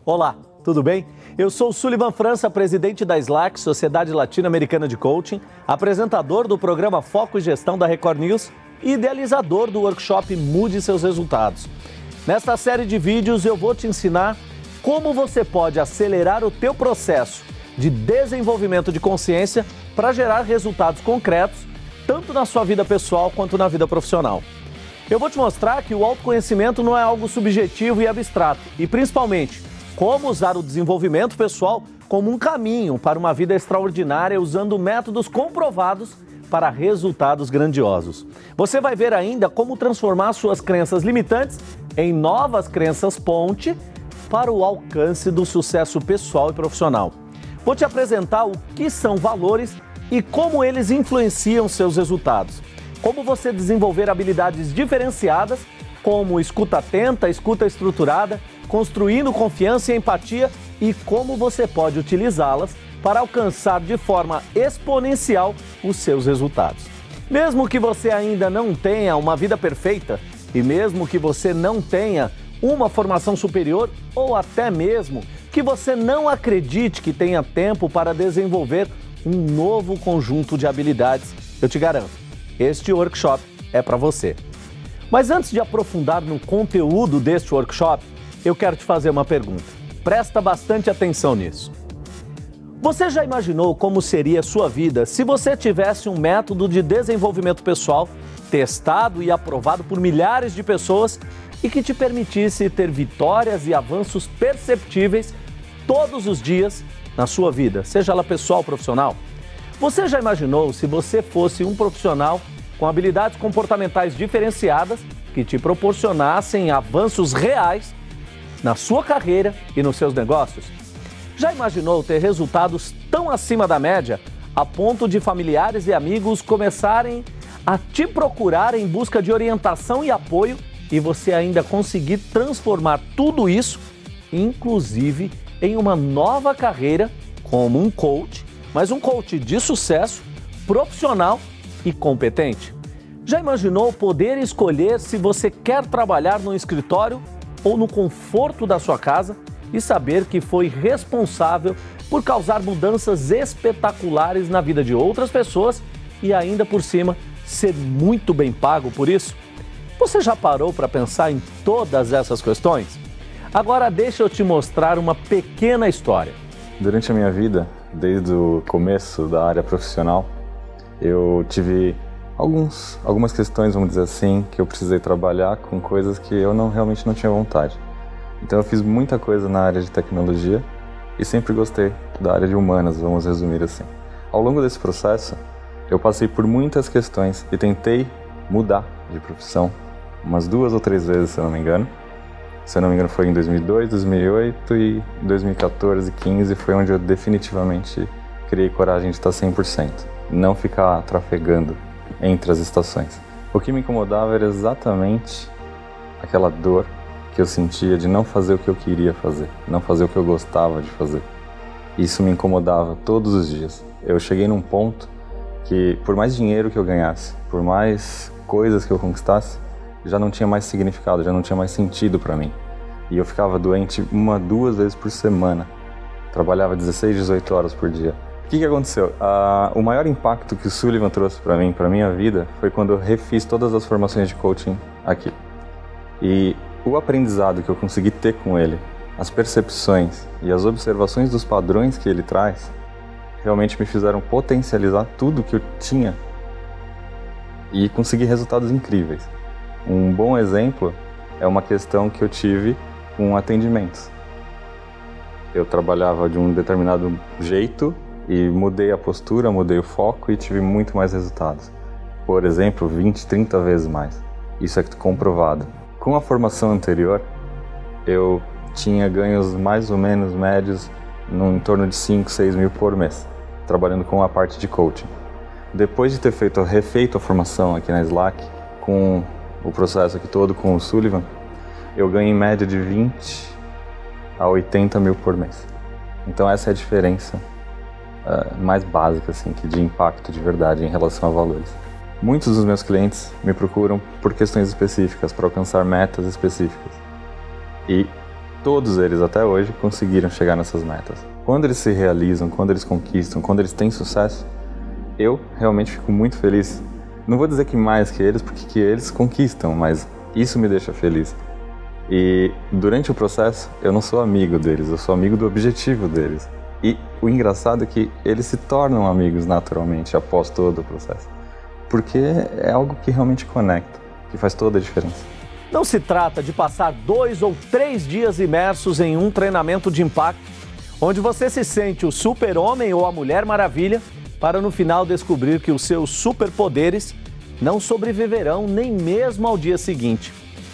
Olá, tudo bem? Eu sou o Sullivan França, presidente da SLAC, Sociedade Latino-Americana de Coaching, apresentador do programa Foco e Gestão da Record News e idealizador do workshop Mude Seus Resultados. Nesta série de vídeos eu vou te ensinar como você pode acelerar o teu processo de desenvolvimento de consciência para gerar resultados concretos, tanto na sua vida pessoal quanto na vida profissional. Eu vou te mostrar que o autoconhecimento não é algo subjetivo e abstrato, e principalmente, como usar o desenvolvimento pessoal como um caminho para uma vida extraordinária usando métodos comprovados para resultados grandiosos. Você vai ver ainda como transformar suas crenças limitantes em novas crenças ponte para o alcance do sucesso pessoal e profissional. Vou te apresentar o que são valores e como eles influenciam seus resultados. Como você desenvolver habilidades diferenciadas, como escuta atenta, escuta estruturada, construindo confiança e empatia, e como você pode utilizá-las para alcançar de forma exponencial os seus resultados. Mesmo que você ainda não tenha uma vida perfeita, e mesmo que você não tenha uma formação superior, ou até mesmo que você não acredite que tenha tempo para desenvolver um novo conjunto de habilidades, eu te garanto, este workshop é para você. Mas antes de aprofundar no conteúdo deste workshop, eu quero te fazer uma pergunta. Presta bastante atenção nisso. Você já imaginou como seria a sua vida se você tivesse um método de desenvolvimento pessoal testado e aprovado por milhares de pessoas e que te permitisse ter vitórias e avanços perceptíveis todos os dias na sua vida, seja ela pessoal ou profissional? Você já imaginou se você fosse um profissional com habilidades comportamentais diferenciadas que te proporcionassem avanços reais na sua carreira e nos seus negócios? Já imaginou ter resultados tão acima da média a ponto de familiares e amigos começarem a te procurar em busca de orientação e apoio e você ainda conseguir transformar tudo isso, inclusive em uma nova carreira como um coach, mas um coach de sucesso, profissional e competente? Já imaginou poder escolher se você quer trabalhar no escritório ou no conforto da sua casa e saber que foi responsável por causar mudanças espetaculares na vida de outras pessoas e ainda por cima ser muito bem pago por isso? Você já parou para pensar em todas essas questões? Agora deixa eu te mostrar uma pequena história. Durante a minha vida, desde o começo da área profissional, eu tive algumas questões, vamos dizer assim, que eu precisei trabalhar com coisas que eu realmente não tinha vontade. Então eu fiz muita coisa na área de tecnologia e sempre gostei da área de humanas, vamos resumir assim. Ao longo desse processo, eu passei por muitas questões e tentei mudar de profissão umas 2 ou 3 vezes, se eu não me engano. Se eu não me engano foi em 2002, 2008 e 2014 e 2015 foi onde eu definitivamente criei coragem de estar 100%. Não ficar trafegando entre as estações. O que me incomodava era exatamente aquela dor que eu sentia de não fazer o que eu queria fazer, não fazer o que eu gostava de fazer. Isso me incomodava todos os dias. Eu cheguei num ponto que, por mais dinheiro que eu ganhasse, por mais coisas que eu conquistasse, já não tinha mais significado, já não tinha mais sentido para mim. E eu ficava doente 1, 2 vezes por semana. Trabalhava 16, 18 horas por dia. O que aconteceu? O maior impacto que o Sullivan trouxe para mim, para minha vida, foi quando eu refiz todas as formações de coaching aqui. E o aprendizado que eu consegui ter com ele, as percepções e as observações dos padrões que ele traz, realmente me fizeram potencializar tudo que eu tinha e conseguir resultados incríveis. Um bom exemplo é uma questão que eu tive com atendimentos. Eu trabalhava de um determinado jeito e mudei a postura, mudei o foco e tive muito mais resultados. Por exemplo, 20, 30 vezes mais. Isso é comprovado. Com a formação anterior, eu tinha ganhos mais ou menos médios em torno de 5, 6 mil por mês, trabalhando com a parte de coaching. Depois de ter refeito a formação aqui na SLAC, com o processo aqui todo com o Sullivan, eu ganho em média de 20 a 80 mil por mês. Então essa é a diferença mais básica assim, de impacto de verdade em relação a valores. Muitos dos meus clientes me procuram por questões específicas, para alcançar metas específicas. E todos eles até hoje conseguiram chegar nessas metas. Quando eles se realizam, quando eles conquistam, quando eles têm sucesso, eu realmente fico muito feliz. Não vou dizer que mais que eles, porque que eles conquistam, mas isso me deixa feliz. E durante o processo, eu não sou amigo deles, eu sou amigo do objetivo deles. E o engraçado é que eles se tornam amigos naturalmente após todo o processo. Porque é algo que realmente conecta, que faz toda a diferença. Não se trata de passar 2 ou 3 dias imersos em um treinamento de impacto, onde você se sente o super-homem ou a Mulher Maravilha, para no final descobrir que os seus superpoderes não sobreviverão nem mesmo ao dia seguinte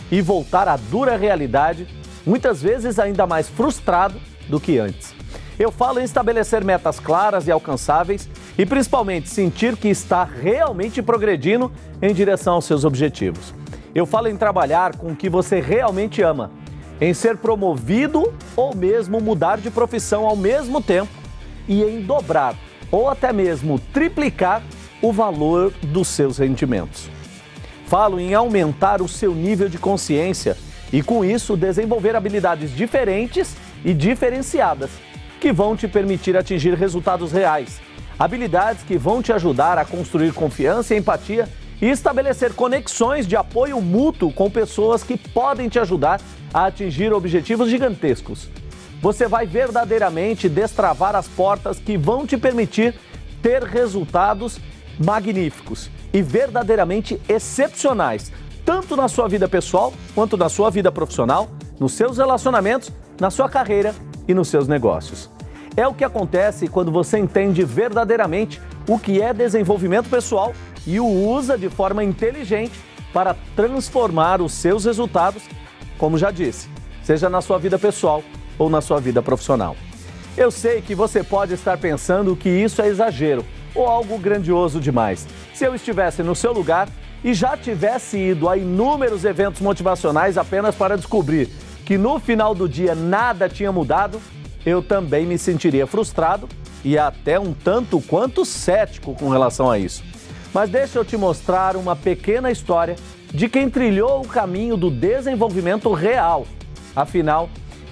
e voltar à dura realidade, muitas vezes ainda mais frustrado do que antes. Eu falo em estabelecer metas claras e alcançáveis e principalmente sentir que está realmente progredindo em direção aos seus objetivos. Eu falo em trabalhar com o que você realmente ama, em ser promovido ou mesmo mudar de profissão ao mesmo tempo e em dobrar ou até mesmo triplicar o valor dos seus rendimentos. Falo em aumentar o seu nível de consciência e, com isso, desenvolver habilidades diferentes e diferenciadas que vão te permitir atingir resultados reais. Habilidades que vão te ajudar a construir confiança e empatia e estabelecer conexões de apoio mútuo com pessoas que podem te ajudar a atingir objetivos gigantescos. Você vai verdadeiramente destravar as portas que vão te permitir ter resultados magníficos e verdadeiramente excepcionais, tanto na sua vida pessoal quanto na sua vida profissional, nos seus relacionamentos, na sua carreira e nos seus negócios. É o que acontece quando você entende verdadeiramente o que é desenvolvimento pessoal e o usa de forma inteligente para transformar os seus resultados, como já disse, seja na sua vida pessoal ou na sua vida profissional. Eu sei que você pode estar pensando que isso é exagero ou algo grandioso demais. Se eu estivesse no seu lugar e já tivesse ido a inúmeros eventos motivacionais apenas para descobrir que no final do dia nada tinha mudado, eu também me sentiria frustrado e até um tanto quanto cético com relação a isso. Mas deixa eu te mostrar uma pequena história de quem trilhou o caminho do desenvolvimento real. Afinal,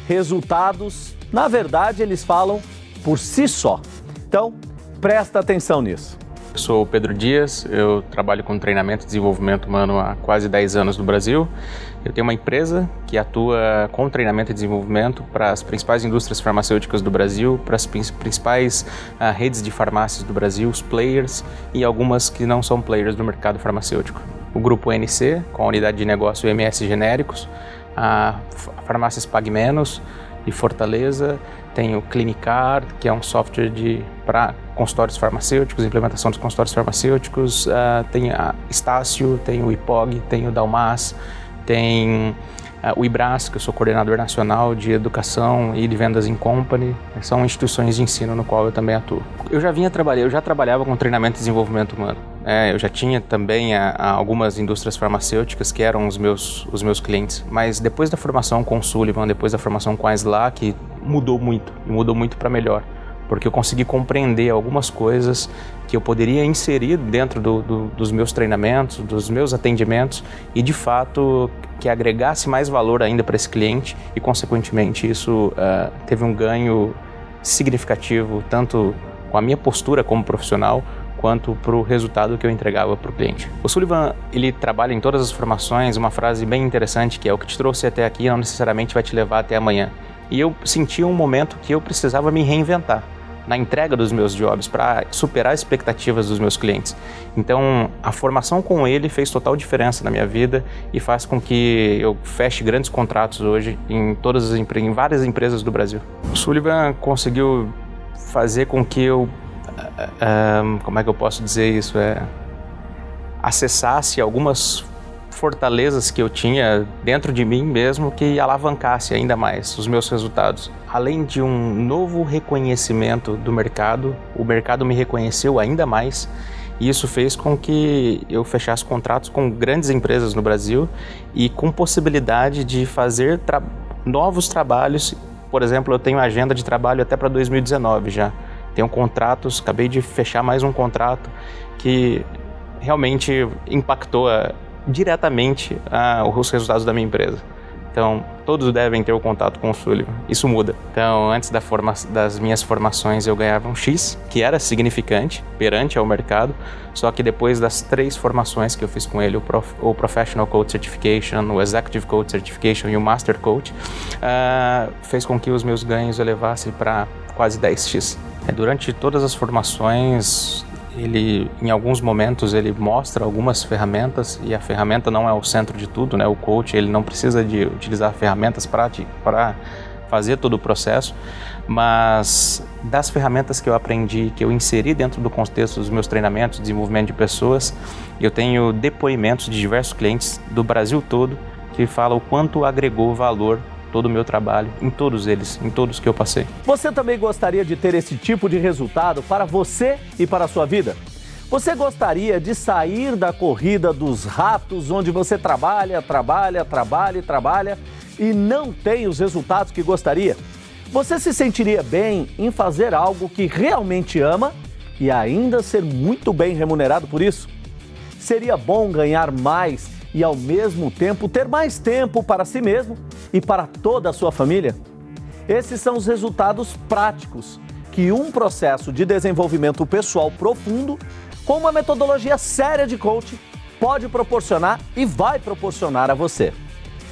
resultados, na verdade, eles falam por si só. Então, presta atenção nisso. Eu sou o Pedro Dias, eu trabalho com treinamento e desenvolvimento humano há quase 10 anos no Brasil. Eu tenho uma empresa que atua com treinamento e desenvolvimento para as principais indústrias farmacêuticas do Brasil, para as principais redes de farmácias do Brasil, os players e algumas que não são players do mercado farmacêutico. O grupo NC, com a unidade de negócio MS Genéricos, a Farmácias Pague Menos de Fortaleza, tem o Clinicar, que é um software para consultórios farmacêuticos, implementação dos consultórios farmacêuticos, tem a Estácio, tem o IPOG, tem o Dalmas, tem o IBRAS, que eu sou coordenador nacional de educação e de vendas em company, são instituições de ensino no qual eu também atuo. Eu já trabalhava com treinamento e desenvolvimento humano. Eu já tinha também algumas indústrias farmacêuticas que eram os meus clientes, mas depois da formação com o Sullivan, depois da formação com a Slack, mudou muito para melhor, porque eu consegui compreender algumas coisas que eu poderia inserir dentro dos meus treinamentos, dos meus atendimentos e, de fato, que agregasse mais valor ainda para esse cliente e, consequentemente, isso teve um ganho significativo, tanto com a minha postura como profissional, quanto para o resultado que eu entregava para o cliente. O Sullivan, ele trabalha em todas as formações uma frase bem interessante, que é: o que te trouxe até aqui não necessariamente vai te levar até amanhã. E eu senti um momento que eu precisava me reinventar na entrega dos meus jobs para superar as expectativas dos meus clientes. Então, a formação com ele fez total diferença na minha vida e faz com que eu feche grandes contratos hoje em várias empresas do Brasil. O Sullivan conseguiu fazer com que eu, como é que eu posso dizer isso, acessasse algumas fortalezas que eu tinha dentro de mim mesmo, que alavancasse ainda mais os meus resultados. Além de um novo reconhecimento do mercado, o mercado me reconheceu ainda mais e isso fez com que eu fechasse contratos com grandes empresas no Brasil e com possibilidade de fazer novos trabalhos. Por exemplo, eu tenho agenda de trabalho até para 2019 já. Tenho contratos, acabei de fechar mais um contrato que realmente impactou diretamente os resultados da minha empresa. Então, todos devem ter o contato com o Sullivan. Isso muda. Então, antes das minhas formações, eu ganhava um X, que era significante perante ao mercado, só que depois das 3 formações que eu fiz com ele, o Professional Coach Certification, o Executive Coach Certification e o Master Coach, fez com que os meus ganhos elevassem para quase 10X. Durante todas as formações, em alguns momentos, ele mostra algumas ferramentas, e a ferramenta não é o centro de tudo, né? O coach, ele não precisa de utilizar ferramentas para fazer todo o processo, mas das ferramentas que eu aprendi, que eu inseri dentro do contexto dos meus treinamentos, desenvolvimento de pessoas, eu tenho depoimentos de diversos clientes do Brasil todo que falam o quanto agregou valor todo o meu trabalho, em todos eles, em todos que eu passei. Você também gostaria de ter esse tipo de resultado para você e para a sua vida? Você gostaria de sair da corrida dos ratos, onde você trabalha e não tem os resultados que gostaria? Você se sentiria bem em fazer algo que realmente ama e ainda ser muito bem remunerado por isso? Seria bom ganhar mais e ao mesmo tempo ter mais tempo para si mesmo e para toda a sua família? Esses são os resultados práticos que um processo de desenvolvimento pessoal profundo, com uma metodologia séria de coaching, pode proporcionar e vai proporcionar a você.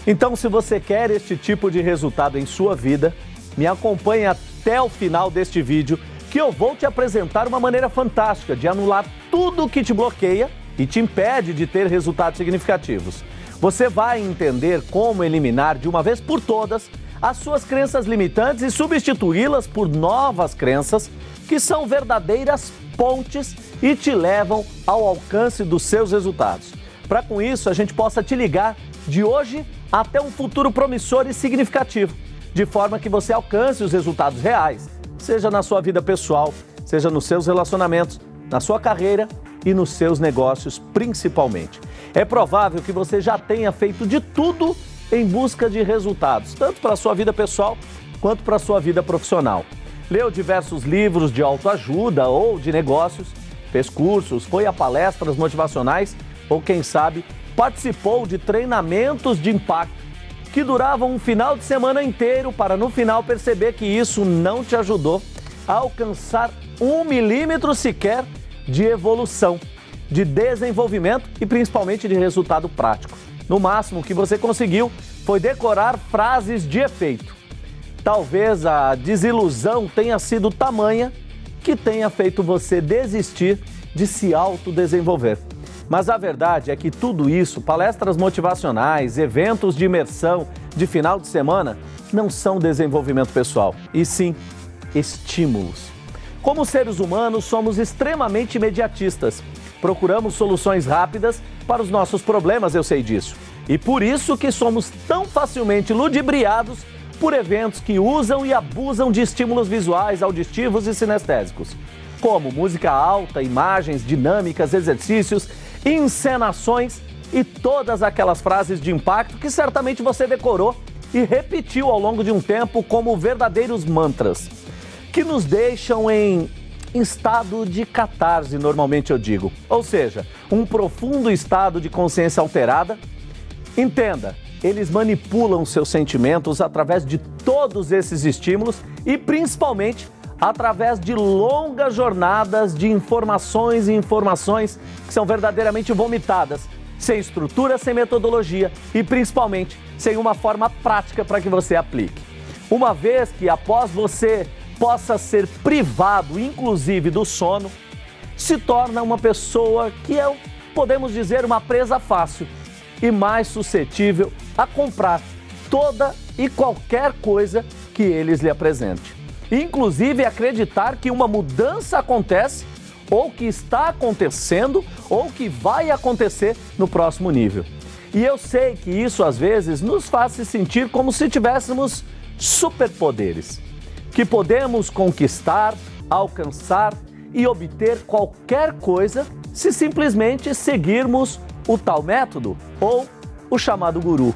Então, se você quer este tipo de resultado em sua vida, me acompanhe até o final deste vídeo, que eu vou te apresentar uma maneira fantástica de anular tudo que te bloqueia e te impede de ter resultados significativos. Você vai entender como eliminar de uma vez por todas as suas crenças limitantes e substituí-las por novas crenças que são verdadeiras pontes e te levam ao alcance dos seus resultados. Para com isso, a gente possa te ligar de hoje até um futuro promissor e significativo, de forma que você alcance os resultados reais, seja na sua vida pessoal, seja nos seus relacionamentos, na sua carreira e nos seus negócios principalmente. É provável que você já tenha feito de tudo em busca de resultados, tanto para a sua vida pessoal quanto para a sua vida profissional. Leu diversos livros de autoajuda ou de negócios, fez cursos, foi a palestras motivacionais ou, quem sabe, participou de treinamentos de impacto que duravam um final de semana inteiro para no final perceber que isso não te ajudou a alcançar 1 milímetro sequer de evolução, de desenvolvimento e principalmente de resultado prático. No máximo, o que você conseguiu foi decorar frases de efeito. Talvez a desilusão tenha sido tamanha que tenha feito você desistir de se autodesenvolver. Mas a verdade é que tudo isso, palestras motivacionais, eventos de imersão de final de semana, não são desenvolvimento pessoal, e sim estímulos. Como seres humanos, somos extremamente imediatistas. Procuramos soluções rápidas para os nossos problemas, eu sei disso. E por isso que somos tão facilmente ludibriados por eventos que usam e abusam de estímulos visuais, auditivos e sinestésicos, como música alta, imagens dinâmicas, exercícios, encenações e todas aquelas frases de impacto que certamente você decorou e repetiu ao longo de um tempo como verdadeiros mantras, que nos deixam em estado de catarse, normalmente eu digo, ou seja, um profundo estado de consciência alterada. Entenda, eles manipulam seus sentimentos através de todos esses estímulos e principalmente através de longas jornadas de informações e informações que são verdadeiramente vomitadas, sem estrutura, sem metodologia e principalmente sem uma forma prática para que você aplique. Uma vez que após você possa ser privado, inclusive do sono, se torna uma pessoa que é, podemos dizer, uma presa fácil e mais suscetível a comprar toda e qualquer coisa que eles lhe apresentem. Inclusive acreditar que uma mudança acontece, ou que está acontecendo, ou que vai acontecer no próximo nível. E eu sei que isso às vezes nos faz se sentir como se tivéssemos superpoderes, que podemos conquistar, alcançar e obter qualquer coisa se simplesmente seguirmos o tal método ou o chamado guru,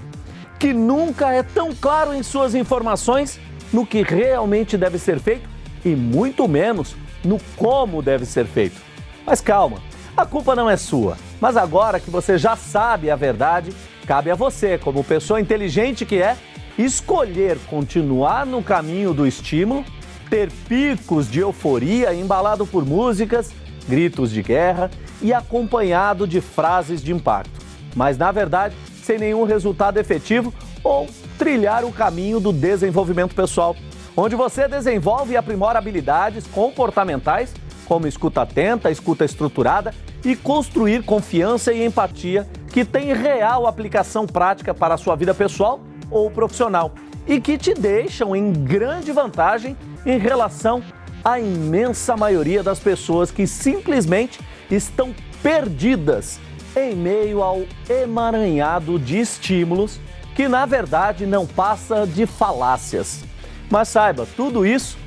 que nunca é tão claro em suas informações no que realmente deve ser feito e muito menos no como deve ser feito. Mas calma, a culpa não é sua. Mas agora que você já sabe a verdade, Cabe a você, como pessoa inteligente que é, escolher continuar no caminho do estímulo, ter picos de euforia embalado por músicas, gritos de guerra e acompanhado de frases de impacto. Mas, na verdade, sem nenhum resultado efetivo, ou trilhar o caminho do desenvolvimento pessoal, onde você desenvolve e aprimora habilidades comportamentais, como escuta atenta, escuta estruturada e construir confiança e empatia que tem real aplicação prática para a sua vida pessoal ou profissional e que te deixam em grande vantagem em relação à imensa maioria das pessoas que simplesmente estão perdidas em meio ao emaranhado de estímulos que, na verdade, não passa de falácias. Mas saiba, tudo isso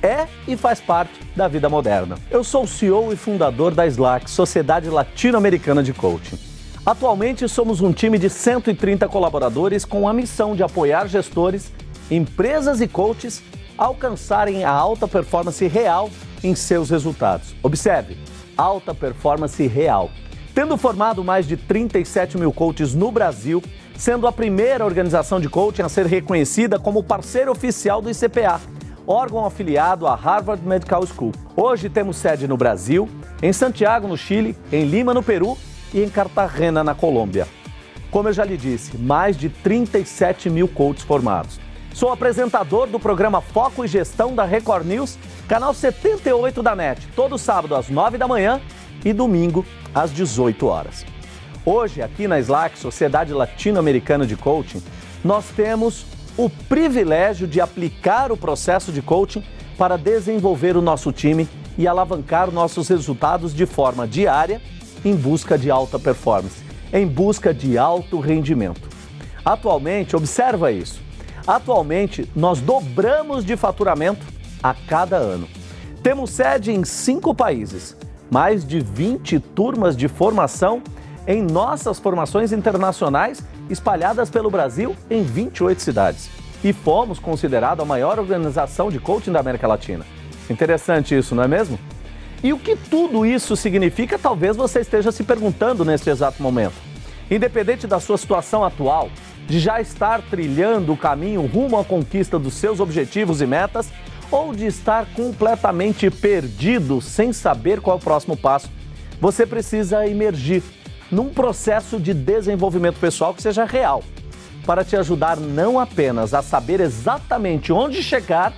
é e faz parte da vida moderna. Eu sou o CEO e fundador da SLAC, Sociedade Latino-Americana de Coaching. Atualmente somos um time de 130 colaboradores com a missão de apoiar gestores, empresas e coaches a alcançarem a alta performance real em seus resultados. Observe, alta performance real. Tendo formado mais de 37 mil coaches no Brasil, sendo a primeira organização de coaching a ser reconhecida como parceiro oficial do ICPA, órgão afiliado à Harvard Medical School. Hoje temos sede no Brasil, em Santiago, no Chile, em Lima, no Peru e em Cartagena, na Colômbia. Como eu já lhe disse, mais de 37 mil coaches formados. Sou apresentador do programa Foco e Gestão da Record News, canal 78 da NET, todo sábado às 9 da manhã e domingo às 18 horas. Hoje, aqui na SLAC, Sociedade Latino-Americana de Coaching, nós temos o privilégio de aplicar o processo de coaching para desenvolver o nosso time e alavancar nossos resultados de forma diária em busca de alta performance, em busca de alto rendimento. Atualmente, observa isso, atualmente nós dobramos de faturamento a cada ano. Temos sede em 5 países, mais de 20 turmas de formação em nossas formações internacionais espalhadas pelo Brasil em 28 cidades. E fomos considerados a maior organização de coaching da América Latina. Interessante isso, não é mesmo? E o que tudo isso significa, talvez você esteja se perguntando neste exato momento. Independente da sua situação atual, de já estar trilhando o caminho rumo à conquista dos seus objetivos e metas, ou de estar completamente perdido sem saber qual é o próximo passo, você precisa emergir num processo de desenvolvimento pessoal que seja real, para te ajudar não apenas a saber exatamente onde chegar,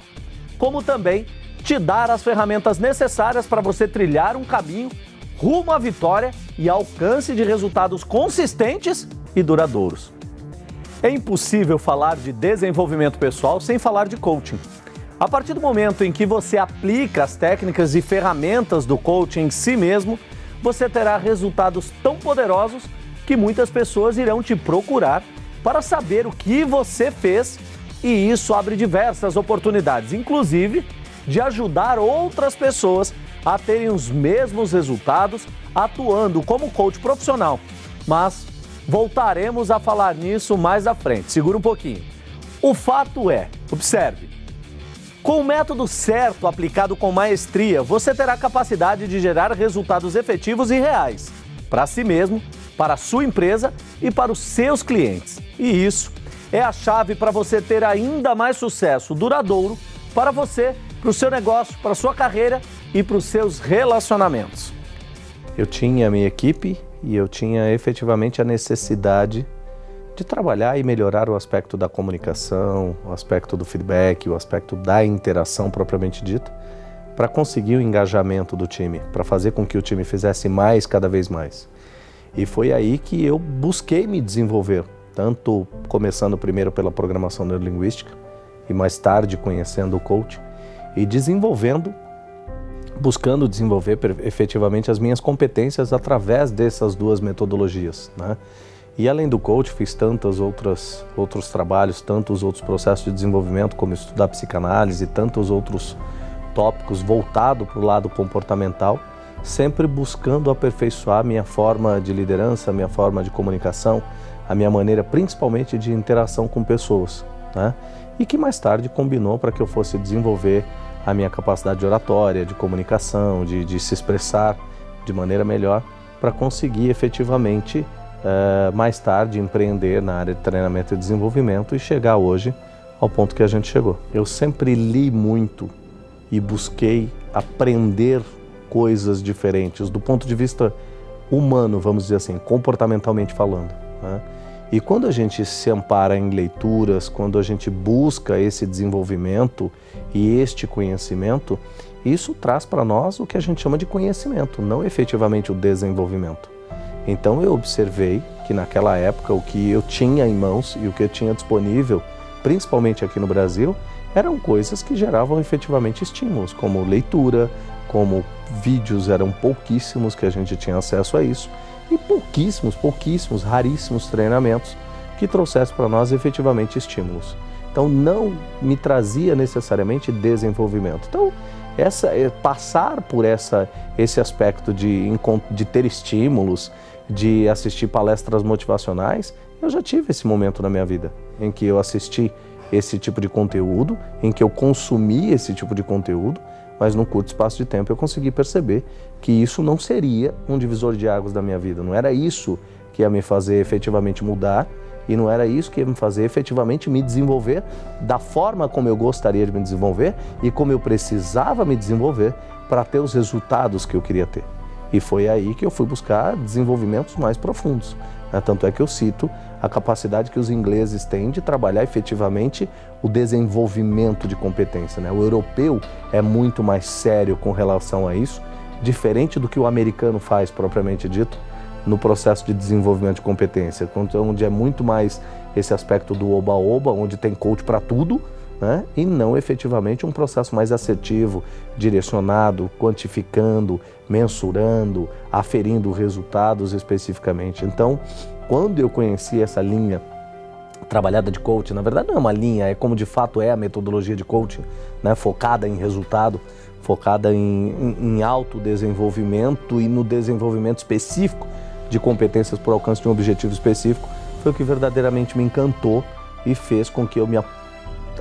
como também te dar as ferramentas necessárias para você trilhar um caminho rumo à vitória e alcance de resultados consistentes e duradouros. É impossível falar de desenvolvimento pessoal sem falar de coaching. A partir do momento em que você aplica as técnicas e ferramentas do coaching em si mesmo, você terá resultados tão poderosos que muitas pessoas irão te procurar para saber o que você fez, e isso abre diversas oportunidades, inclusive de ajudar outras pessoas a terem os mesmos resultados atuando como coach profissional. Mas voltaremos a falar nisso mais à frente, segura um pouquinho. O fato é, observe, com o método certo aplicado com maestria, você terá a capacidade de gerar resultados efetivos e reais para si mesmo, para a sua empresa e para os seus clientes. E isso é a chave para você ter ainda mais sucesso duradouro para você, para o seu negócio, para a sua carreira e para os seus relacionamentos. Eu tinha a minha equipe e eu tinha efetivamente a necessidade de trabalhar e melhorar o aspecto da comunicação, o aspecto do feedback, o aspecto da interação propriamente dita, para conseguir o engajamento do time, para fazer com que o time fizesse mais cada vez mais. E foi aí que eu busquei me desenvolver, tanto começando primeiro pela programação neurolinguística e mais tarde conhecendo o coaching e buscando desenvolver efetivamente as minhas competências através dessas duas metodologias, né? E além do coach, fiz tantos outros trabalhos, tantos outros processos de desenvolvimento, como estudar psicanálise e tantos outros tópicos voltados para o lado comportamental, sempre buscando aperfeiçoar minha forma de liderança, minha forma de comunicação, a minha maneira principalmente de interação com pessoas, né? E que mais tarde combinou para que eu fosse desenvolver a minha capacidade de oratória, de comunicação, de se expressar de maneira melhor, para conseguir efetivamente mais tarde empreender na área de treinamento e desenvolvimento e chegar hoje ao ponto que a gente chegou. Eu sempre li muito e busquei aprender coisas diferentes do ponto de vista humano, vamos dizer assim, comportamentalmente falando, né? E quando a gente se ampara em leituras, quando a gente busca esse desenvolvimento e este conhecimento, isso traz para nós o que a gente chama de conhecimento, não efetivamente o desenvolvimento. Então eu observei que naquela época o que eu tinha em mãos e o que eu tinha disponível, principalmente aqui no Brasil, eram coisas que geravam efetivamente estímulos, como leitura, como vídeos, eram pouquíssimos que a gente tinha acesso a isso, e pouquíssimos, raríssimos treinamentos que trouxessem para nós efetivamente estímulos. Então não me trazia necessariamente desenvolvimento. Então passar por esse aspecto de ter estímulos, de assistir palestras motivacionais, eu já tive esse momento na minha vida, em que eu assisti esse tipo de conteúdo, em que eu consumi esse tipo de conteúdo, mas num curto espaço de tempo eu consegui perceber que isso não seria um divisor de águas da minha vida, não era isso que ia me fazer efetivamente mudar e não era isso que ia me fazer efetivamente me desenvolver da forma como eu gostaria de me desenvolver e como eu precisava me desenvolver para ter os resultados que eu queria ter. E foi aí que eu fui buscar desenvolvimentos mais profundos, né? Tanto é que eu cito a capacidade que os ingleses têm de trabalhar efetivamente o desenvolvimento de competência, né? O europeu é muito mais sério com relação a isso, diferente do que o americano faz, propriamente dito, no processo de desenvolvimento de competência, onde é muito mais esse aspecto do oba-oba, onde tem coach para tudo, né? E não efetivamente um processo mais assertivo, direcionado, quantificando, mensurando, aferindo resultados especificamente. Então, quando eu conheci essa linha trabalhada de coaching, na verdade não é uma linha, é como de fato é a metodologia de coaching, né? Focada em resultado, focada em autodesenvolvimento e no desenvolvimento específico de competências por alcance de um objetivo específico, foi o que verdadeiramente me encantou e fez com que eu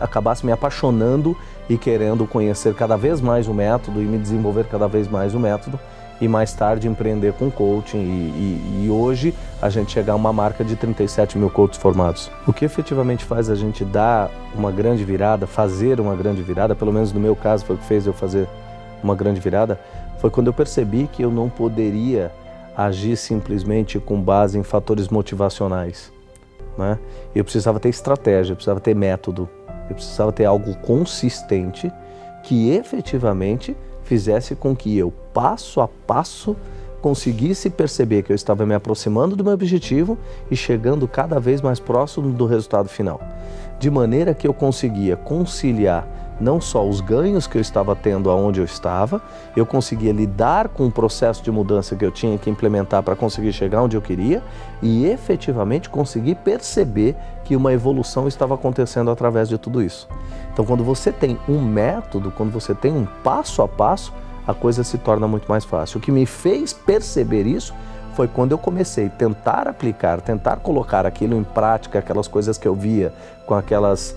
acabasse me apaixonando e querendo conhecer cada vez mais o método e me desenvolver cada vez mais o método e mais tarde empreender com coaching e hoje a gente chegar a uma marca de 37 mil coaches formados. O que efetivamente faz a gente dar uma grande virada, fazer uma grande virada, pelo menos no meu caso foi o que fez eu fazer uma grande virada, foi quando eu percebi que eu não poderia agir simplesmente com base em fatores motivacionais, né? Eu precisava ter estratégia, eu precisava ter método, eu precisava ter algo consistente que efetivamente fizesse com que eu, passo a passo, conseguisse perceber que eu estava me aproximando do meu objetivo e chegando cada vez mais próximo do resultado final. De maneira que eu conseguia conciliar não só os ganhos que eu estava tendo aonde eu estava, eu conseguia lidar com o processo de mudança que eu tinha que implementar para conseguir chegar onde eu queria e efetivamente conseguir perceber que uma evolução estava acontecendo através de tudo isso. Então, quando você tem um método, quando você tem um passo a passo, a coisa se torna muito mais fácil. O que me fez perceber isso foi quando eu comecei a tentar aplicar, tentar colocar aquilo em prática, aquelas coisas que eu via com aquelas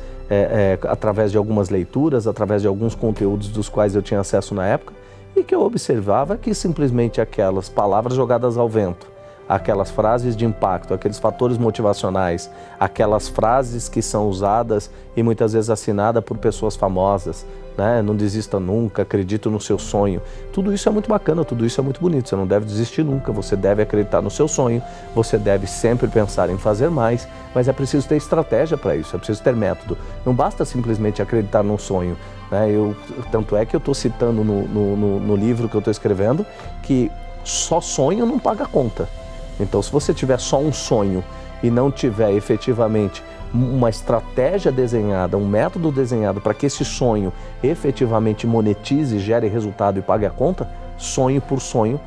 através de algumas leituras, através de alguns conteúdos dos quais eu tinha acesso na época e que eu observava que simplesmente aquelas palavras jogadas ao vento, aquelas frases de impacto, aqueles fatores motivacionais, aquelas frases que são usadas e muitas vezes assinadas por pessoas famosas, né? Não desista nunca, acredite no seu sonho. Tudo isso é muito bacana, tudo isso é muito bonito. Você não deve desistir nunca, você deve acreditar no seu sonho, você deve sempre pensar em fazer mais, mas é preciso ter estratégia para isso, é preciso ter método. Não basta simplesmente acreditar num sonho, né? Tanto é que eu estou citando no livro que eu estou escrevendo que só sonho não paga conta. Então, se você tiver só um sonho e não tiver efetivamente uma estratégia desenhada, um método desenhado para que esse sonho efetivamente monetize, gere resultado e pague a conta, sonho por sonho,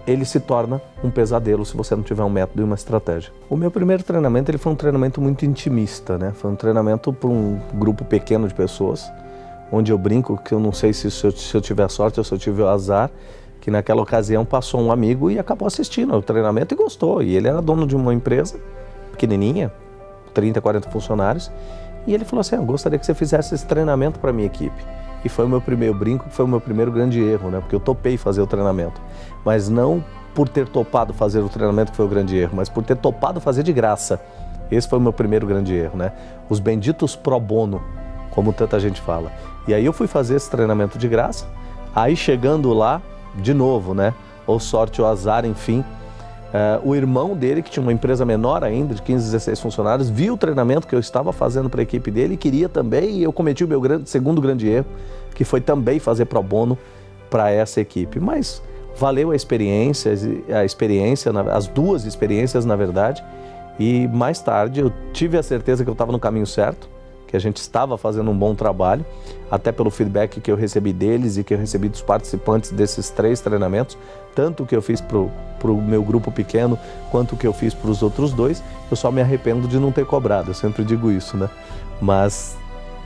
ele se torna um pesadelo se você não tiver um método e uma estratégia. O meu primeiro treinamento ele foi um treinamento muito intimista, né? Foi um treinamento para um grupo pequeno de pessoas, onde eu brinco que eu não sei se eu tiver sorte ou se eu tiver azar, que naquela ocasião passou um amigo e acabou assistindo ao treinamento e gostou. E ele era dono de uma empresa pequenininha, 30, 40 funcionários, e ele falou assim, eu gostaria que você fizesse esse treinamento para a minha equipe. E foi o meu primeiro brinco, foi o meu primeiro grande erro, né? Porque eu topei fazer o treinamento, mas não por ter topado fazer o treinamento, que foi o grande erro, mas por ter topado fazer de graça. Esse foi o meu primeiro grande erro, né? Os benditos pro bono, como tanta gente fala. E aí eu fui fazer esse treinamento de graça, aí chegando lá, de novo, né? Ou sorte ou azar, enfim, o irmão dele, que tinha uma empresa menor ainda, de 15, 16 funcionários, viu o treinamento que eu estava fazendo para a equipe dele e queria também, e eu cometi o meu segundo grande erro, que foi também fazer pro bono para essa equipe. Mas valeu a experiência, as duas experiências, na verdade, e mais tarde eu tive a certeza que eu estava no caminho certo, que a gente estava fazendo um bom trabalho, até pelo feedback que eu recebi deles e que eu recebi dos participantes desses 3 treinamentos, tanto o que eu fiz para o meu grupo pequeno, quanto o que eu fiz para os outros 2, eu só me arrependo de não ter cobrado, eu sempre digo isso, né? Mas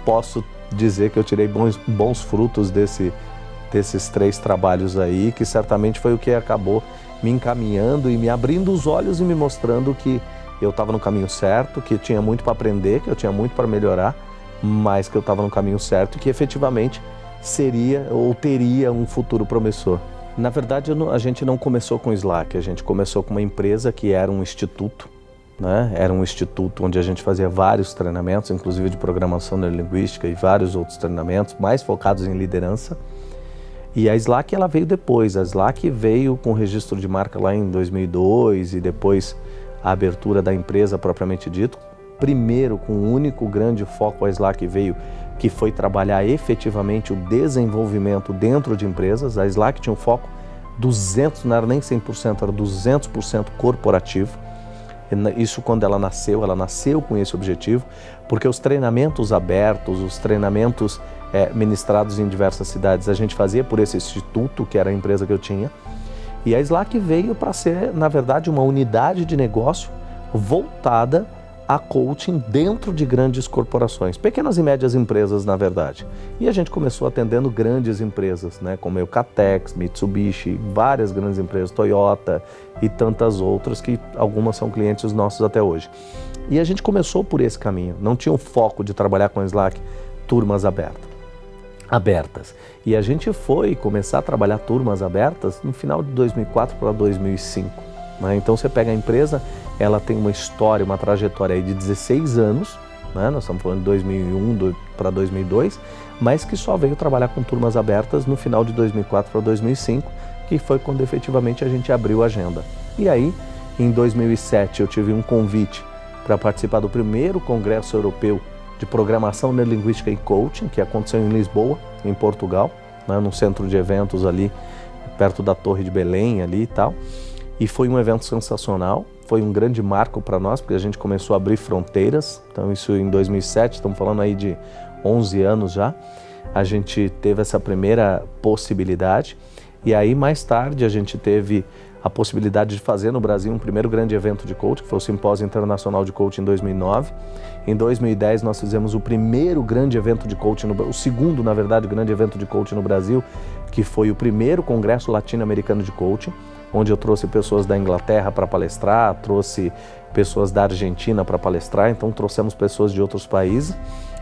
posso dizer que eu tirei bons frutos desses 3 trabalhos aí, que certamente foi o que acabou me encaminhando e me abrindo os olhos e me mostrando que eu estava no caminho certo, que eu tinha muito para aprender, que eu tinha muito para melhorar, mas que eu estava no caminho certo e que efetivamente seria ou teria um futuro promissor. Na verdade, a gente não começou com o Slack, a gente começou com uma empresa que era um instituto, né? Era um instituto onde a gente fazia vários treinamentos, inclusive de programação neurolinguística e vários outros treinamentos, mais focados em liderança. E a Slack, ela veio depois. A Slack veio com registro de marca lá em 2002 e depois a abertura da empresa propriamente dito. Primeiro, com um único grande foco, a Slack veio, que foi trabalhar efetivamente o desenvolvimento dentro de empresas. A Slack tinha um foco 200, não era nem 100%, era 200% corporativo. Isso quando ela nasceu com esse objetivo, porque os treinamentos abertos, os treinamentos ministrados em diversas cidades, a gente fazia por esse instituto, que era a empresa que eu tinha. E a Slack veio para ser, na verdade, uma unidade de negócio voltada a coaching dentro de grandes corporações, pequenas e médias empresas, na verdade. E a gente começou atendendo grandes empresas, né, como Eucatex, Mitsubishi, várias grandes empresas, Toyota e tantas outras, que algumas são clientes nossos até hoje. E a gente começou por esse caminho, não tinha o foco de trabalhar com a Slack turmas abertas. E a gente foi começar a trabalhar turmas abertas no final de 2004 para 2005. Né? Então você pega a empresa, ela tem uma história, uma trajetória aí de 16 anos, né? Nós estamos falando de 2001 para 2002, mas que só veio trabalhar com turmas abertas no final de 2004 para 2005, que foi quando efetivamente a gente abriu a agenda. E aí, em 2007, eu tive um convite para participar do primeiro Congresso Europeu de Programação Neurolinguística e Coaching, que aconteceu em Lisboa, em Portugal, né, num centro de eventos ali, perto da Torre de Belém ali e tal. E foi um evento sensacional, foi um grande marco para nós, porque a gente começou a abrir fronteiras. Então isso em 2007, estamos falando aí de 11 anos já, a gente teve essa primeira possibilidade. E aí mais tarde a gente teve a possibilidade de fazer no Brasil um primeiro grande evento de coaching, que foi o Simpósio Internacional de Coaching em 2009. Em 2010 nós fizemos o primeiro grande evento de coaching, o segundo, na verdade, grande evento de coaching no Brasil, que foi o primeiro Congresso Latino-Americano de Coaching, onde eu trouxe pessoas da Inglaterra para palestrar, trouxe pessoas da Argentina para palestrar, então trouxemos pessoas de outros países.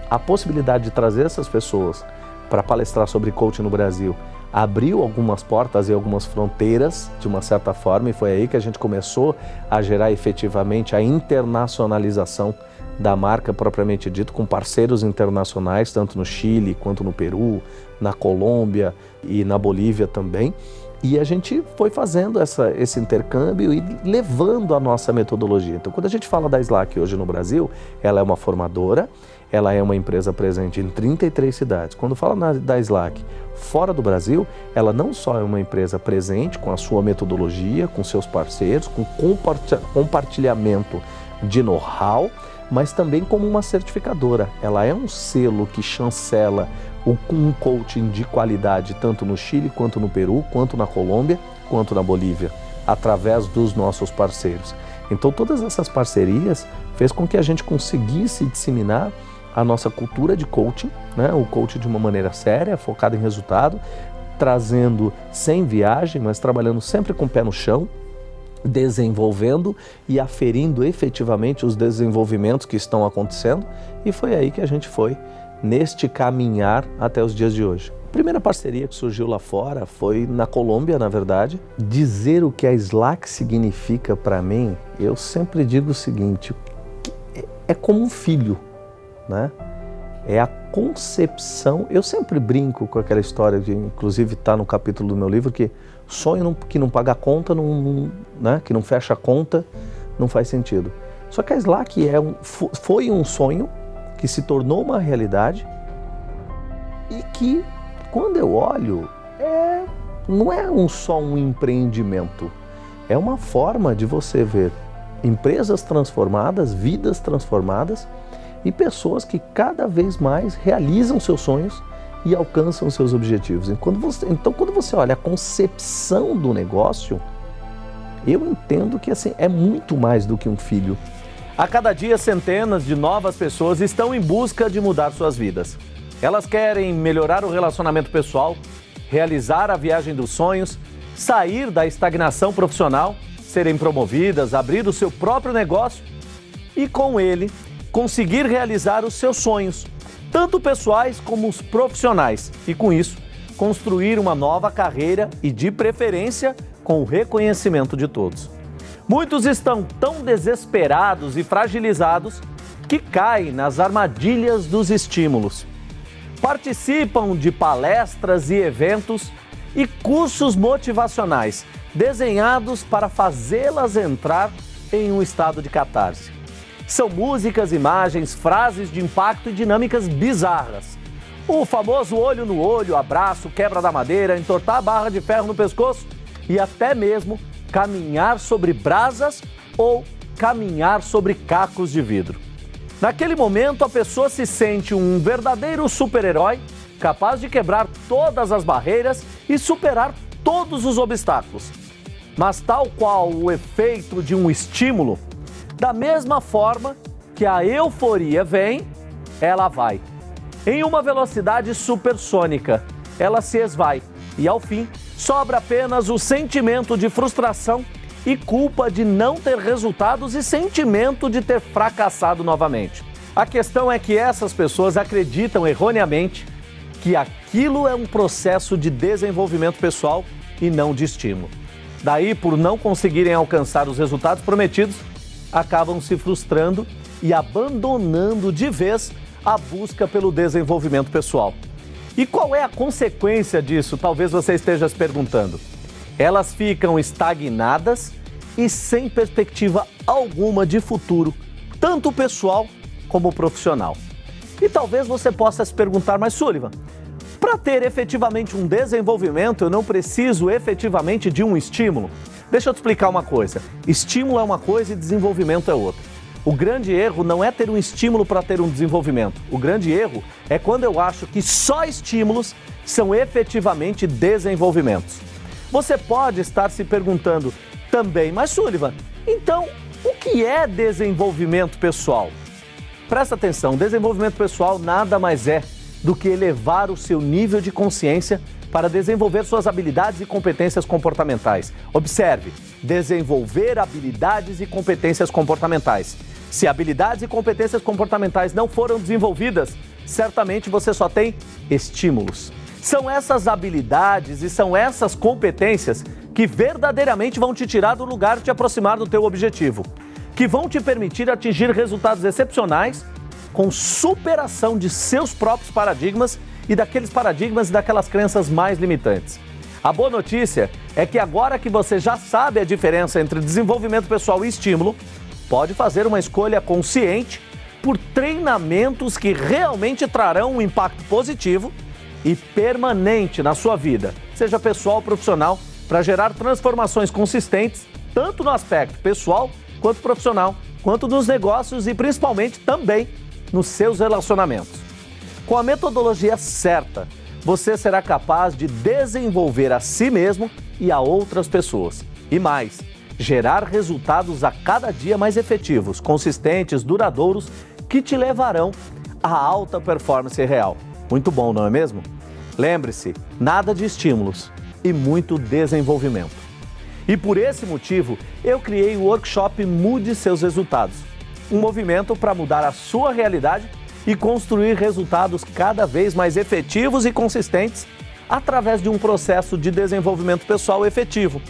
A possibilidade de trazer essas pessoas para palestrar sobre coaching no Brasil abriu algumas portas e algumas fronteiras, de uma certa forma, e foi aí que a gente começou a gerar efetivamente a internacionalização da marca propriamente dito, com parceiros internacionais, tanto no Chile, quanto no Peru, na Colômbia e na Bolívia também. E a gente foi fazendo esse intercâmbio e levando a nossa metodologia. Então, quando a gente fala da Slack hoje no Brasil, ela é uma formadora, ela é uma empresa presente em 33 cidades. Quando fala da Slack fora do Brasil, ela não só é uma empresa presente com a sua metodologia, com seus parceiros, com compartilhamento de know-how, mas também como uma certificadora. Ela é um selo que chancela um coaching de qualidade tanto no Chile, quanto no Peru, quanto na Colômbia, quanto na Bolívia, através dos nossos parceiros. Então todas essas parcerias fez com que a gente conseguisse disseminar a nossa cultura de coaching, né? O coaching de uma maneira séria, focado em resultado, trazendo sem viagem, mas trabalhando sempre com o pé no chão, desenvolvendo e aferindo efetivamente os desenvolvimentos que estão acontecendo, e foi aí que a gente foi neste caminhar até os dias de hoje. primeira parceria que surgiu lá fora foi na Colômbia, na verdade. Dizer o que a Slack significa para mim, eu sempre digo o seguinte, é como um filho, né? É a concepção, eu sempre brinco com aquela história, de, inclusive está no capítulo do meu livro, que sonho que não paga a conta, né? Que não fecha a conta, não faz sentido. Só que a Slack foi um sonho que se tornou uma realidade e que, quando eu olho, não é só um empreendimento, é uma forma de você ver empresas transformadas, vidas transformadas e pessoas que cada vez mais realizam seus sonhos e alcançam seus objetivos. Então, quando você olha a concepção do negócio, eu entendo que assim, é muito mais do que um filho. A cada dia, centenas de novas pessoas estão em busca de mudar suas vidas. Elas querem melhorar o relacionamento pessoal, realizar a viagem dos sonhos, sair da estagnação profissional, serem promovidas, abrir o seu próprio negócio e, com ele, conseguir realizar os seus sonhos, tanto pessoais como os profissionais, e, com isso, construir uma nova carreira e, de preferência, com o reconhecimento de todos. Muitos estão tão desesperados e fragilizados que caem nas armadilhas dos estímulos. Participam de palestras e eventos e cursos motivacionais desenhados para fazê-las entrar em um estado de catarse. São músicas, imagens, frases de impacto e dinâmicas bizarras. O famoso olho no olho, abraço, quebra da madeira, entortar a barra de ferro no pescoço e até mesmo caminhar sobre brasas ou caminhar sobre cacos de vidro. Naquele momento, a pessoa se sente um verdadeiro super-herói, capaz de quebrar todas as barreiras e superar todos os obstáculos. Mas tal qual o efeito de um estímulo, da mesma forma que a euforia vem, ela vai. Em uma velocidade supersônica, ela se esvai e, ao fim, sobra apenas o sentimento de frustração e culpa de não ter resultados e sentimento de ter fracassado novamente. A questão é que essas pessoas acreditam erroneamente que aquilo é um processo de desenvolvimento pessoal e não de estímulo. Daí, por não conseguirem alcançar os resultados prometidos, acabam se frustrando e abandonando de vez a busca pelo desenvolvimento pessoal. E qual é a consequência disso? Talvez você esteja se perguntando. Elas ficam estagnadas e sem perspectiva alguma de futuro, tanto pessoal como profissional. E talvez você possa se perguntar, mas Sullivan, para ter efetivamente um desenvolvimento, eu não preciso efetivamente de um estímulo? Deixa eu te explicar uma coisa. Estímulo é uma coisa e desenvolvimento é outra. O grande erro não é ter um estímulo para ter um desenvolvimento. O grande erro é quando eu acho que só estímulos são efetivamente desenvolvimentos. Você pode estar se perguntando também, mas Sullivan, então o que é desenvolvimento pessoal? Presta atenção, desenvolvimento pessoal nada mais é do que elevar o seu nível de consciência para desenvolver suas habilidades e competências comportamentais. Observe, desenvolver habilidades e competências comportamentais. Se habilidades e competências comportamentais não foram desenvolvidas, certamente você só tem estímulos. São essas habilidades e são essas competências que verdadeiramente vão te tirar do lugar e te aproximar do teu objetivo, que vão te permitir atingir resultados excepcionais com superação de seus próprios paradigmas e daqueles paradigmas e daquelas crenças mais limitantes. A boa notícia é que agora que você já sabe a diferença entre desenvolvimento pessoal e estímulo, pode fazer uma escolha consciente por treinamentos que realmente trarão um impacto positivo e permanente na sua vida, seja pessoal ou profissional, para gerar transformações consistentes, tanto no aspecto pessoal quanto profissional, quanto nos negócios e principalmente também nos seus relacionamentos. Com a metodologia certa, você será capaz de desenvolver a si mesmo e a outras pessoas. E mais, gerar resultados a cada dia mais efetivos, consistentes, duradouros, que te levarão à alta performance real. Muito bom, não é mesmo? Lembre-se, nada de estímulos e muito desenvolvimento. E por esse motivo, eu criei o workshop Mude Seus Resultados, um movimento para mudar a sua realidade e construir resultados cada vez mais efetivos e consistentes através de um processo de desenvolvimento pessoal efetivo,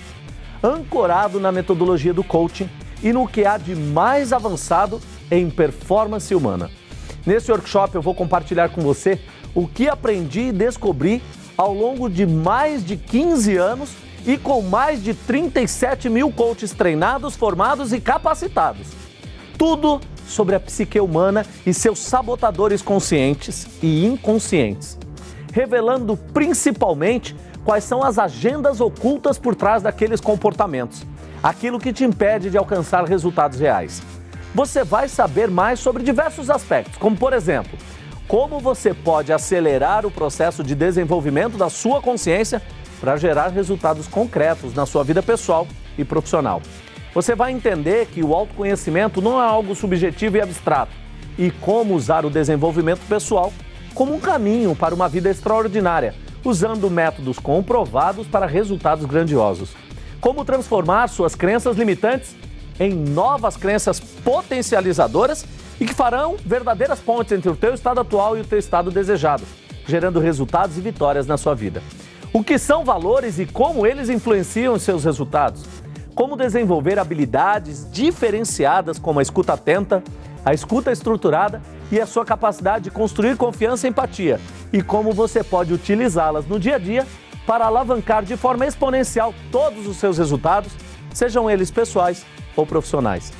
ancorado na metodologia do coaching e no que há de mais avançado em performance humana. Nesse workshop eu vou compartilhar com você o que aprendi e descobri ao longo de mais de 15 anos e com mais de 37 mil coaches treinados, formados e capacitados. Tudo sobre a psique humana e seus sabotadores conscientes e inconscientes, revelando principalmente quais são as agendas ocultas por trás daqueles comportamentos, aquilo que te impede de alcançar resultados reais. Você vai saber mais sobre diversos aspectos, como por exemplo, como você pode acelerar o processo de desenvolvimento da sua consciência para gerar resultados concretos na sua vida pessoal e profissional. Você vai entender que o autoconhecimento não é algo subjetivo e abstrato e como usar o desenvolvimento pessoal como um caminho para uma vida extraordinária, usando métodos comprovados para resultados grandiosos. Como transformar suas crenças limitantes em novas crenças potencializadoras e que farão verdadeiras pontes entre o teu estado atual e o teu estado desejado, gerando resultados e vitórias na sua vida. O que são valores e como eles influenciam os seus resultados? Como desenvolver habilidades diferenciadas como a escuta atenta, a escuta estruturada e a sua capacidade de construir confiança e empatia, e como você pode utilizá-las no dia a dia para alavancar de forma exponencial todos os seus resultados, sejam eles pessoais ou profissionais.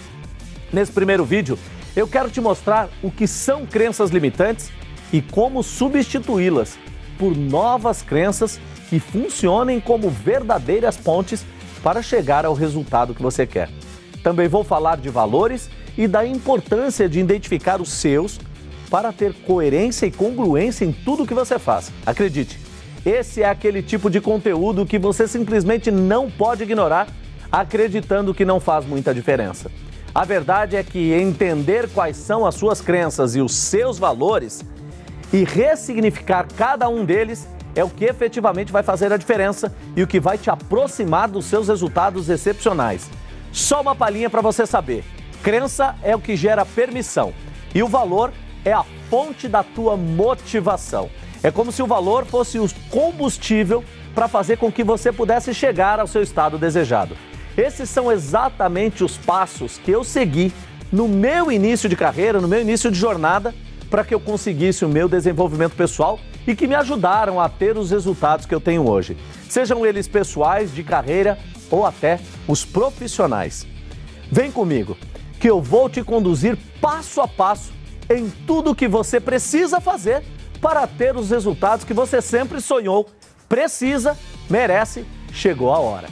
Nesse primeiro vídeo, eu quero te mostrar o que são crenças limitantes e como substituí-las por novas crenças que funcionem como verdadeiras pontes para chegar ao resultado que você quer. Também vou falar de valores e da importância de identificar os seus para ter coerência e congruência em tudo que você faz. Acredite, esse é aquele tipo de conteúdo que você simplesmente não pode ignorar, acreditando que não faz muita diferença. A verdade é que entender quais são as suas crenças e os seus valores e ressignificar cada um deles é o que efetivamente vai fazer a diferença e o que vai te aproximar dos seus resultados excepcionais. Só uma palhinha para você saber. Crença é o que gera permissão e o valor é a fonte da tua motivação. É como se o valor fosse o combustível para fazer com que você pudesse chegar ao seu estado desejado. Esses são exatamente os passos que eu segui no meu início de carreira, no meu início de jornada, para que eu conseguisse o meu desenvolvimento pessoal e que me ajudaram a ter os resultados que eu tenho hoje. Sejam eles pessoais, de carreira ou até os profissionais. Vem comigo, que eu vou te conduzir passo a passo em tudo o que você precisa fazer para ter os resultados que você sempre sonhou, precisa, merece, chegou a hora.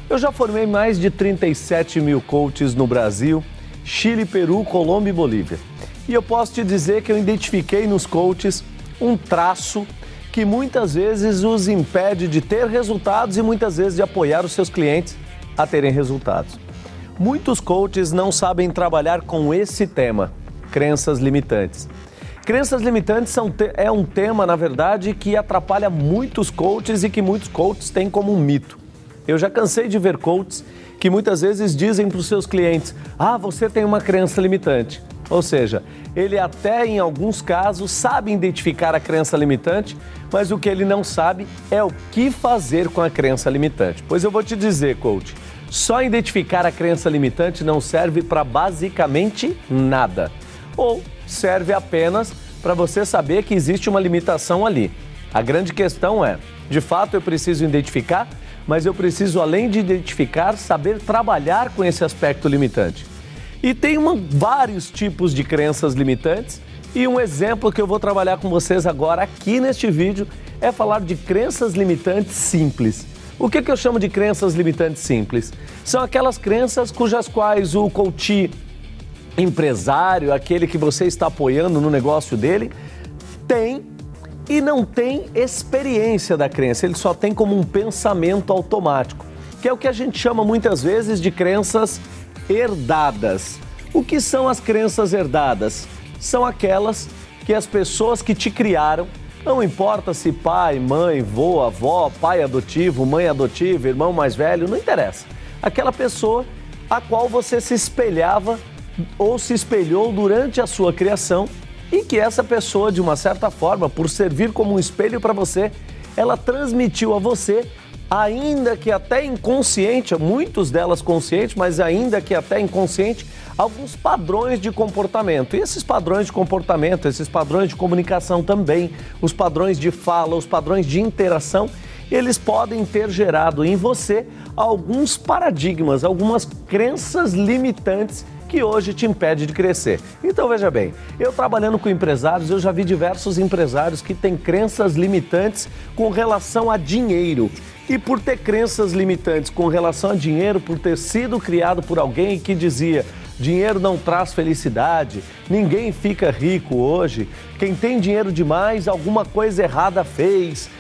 Eu já formei mais de 37 mil coaches no Brasil, Chile, Peru, Colômbia e Bolívia. E eu posso te dizer que eu identifiquei nos coaches um traço que muitas vezes os impede de ter resultados e muitas vezes de apoiar os seus clientes a terem resultados. Muitos coaches não sabem trabalhar com esse tema, crenças limitantes. Crenças limitantes é um tema, na verdade, que atrapalha muitos coaches e que muitos coaches têm como um mito. Eu já cansei de ver coaches que muitas vezes dizem para os seus clientes: ah, você tem uma crença limitante. Ou seja, ele até em alguns casos sabe identificar a crença limitante, mas o que ele não sabe é o que fazer com a crença limitante. Pois eu vou te dizer, coach, só identificar a crença limitante não serve para basicamente nada. Ou serve apenas para você saber que existe uma limitação ali. A grande questão é, de fato eu preciso identificar, mas eu preciso, além de identificar, saber trabalhar com esse aspecto limitante. E tem vários tipos de crenças limitantes e um exemplo que eu vou trabalhar com vocês agora aqui neste vídeo é falar de crenças limitantes simples. O que eu chamo de crenças limitantes simples? São aquelas crenças cujas quais o coach empresário, aquele que você está apoiando no negócio dele, tem e não tem experiência da crença, ele só tem como um pensamento automático, que é o que a gente chama muitas vezes de crenças herdadas. O que são as crenças herdadas? São aquelas que as pessoas que te criaram, não importa se pai, mãe, vô, avó, pai adotivo, mãe adotiva, irmão mais velho, não interessa. Aquela pessoa a qual você se espelhava ou se espelhou durante a sua criação e que essa pessoa, de uma certa forma, por servir como um espelho para você, ela transmitiu a você, ainda que até inconsciente, muitas delas conscientes, mas ainda que até inconsciente, alguns padrões de comportamento. E esses padrões de comportamento, esses padrões de comunicação também, os padrões de fala, os padrões de interação, eles podem ter gerado em você alguns paradigmas, algumas crenças limitantes que hoje te impede de crescer. Então veja bem, eu trabalhando com empresários, eu já vi diversos empresários que têm crenças limitantes com relação a dinheiro. E por ter crenças limitantes com relação a dinheiro, por ter sido criado por alguém que dizia: dinheiro não traz felicidade, ninguém fica rico hoje, quem tem dinheiro demais, alguma coisa errada fez.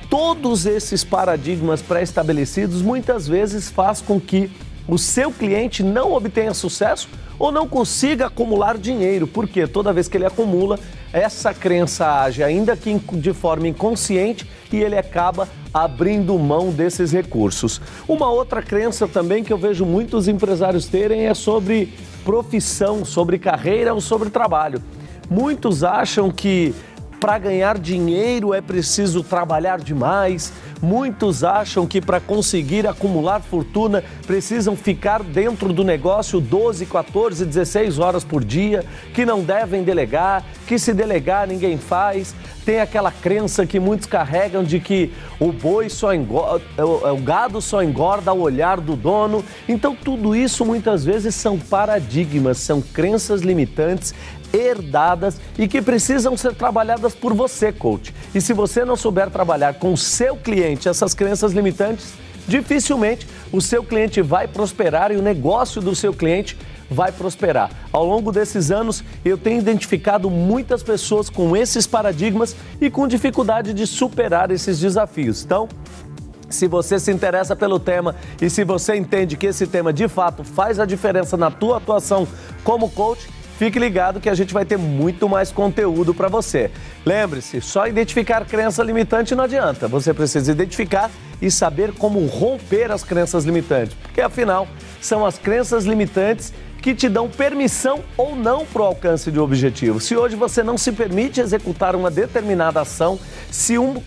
Todos esses paradigmas pré-estabelecidos muitas vezes faz com que o seu cliente não obtenha sucesso ou não consiga acumular dinheiro, porque toda vez que ele acumula, essa crença age ainda que de forma inconsciente e ele acaba abrindo mão desses recursos. Uma outra crença também que eu vejo muitos empresários terem é sobre profissão, sobre carreira ou sobre trabalho. Muitos acham que para ganhar dinheiro é preciso trabalhar demais. Muitos acham que para conseguir acumular fortuna precisam ficar dentro do negócio 12, 14, 16 horas por dia, que não devem delegar, que se delegar ninguém faz. Tem aquela crença que muitos carregam de que o boi só engorda, o gado só engorda ao olhar do dono. Então tudo isso muitas vezes são paradigmas, são crenças limitantes herdadas e que precisam ser trabalhadas por você, coach. E se você não souber trabalhar com o seu cliente essas crenças limitantes, dificilmente o seu cliente vai prosperar e o negócio do seu cliente vai prosperar. Ao longo desses anos, eu tenho identificado muitas pessoas com esses paradigmas e com dificuldade de superar esses desafios. Então, se você se interessa pelo tema e se você entende que esse tema de fato faz a diferença na tua atuação como coach, fique ligado que a gente vai ter muito mais conteúdo para você. Lembre-se, só identificar crença limitante não adianta. Você precisa identificar e saber como romper as crenças limitantes, porque afinal são as crenças limitantes que te dão permissão ou não para o alcance de um objetivo. Se hoje você não se permite executar uma determinada ação,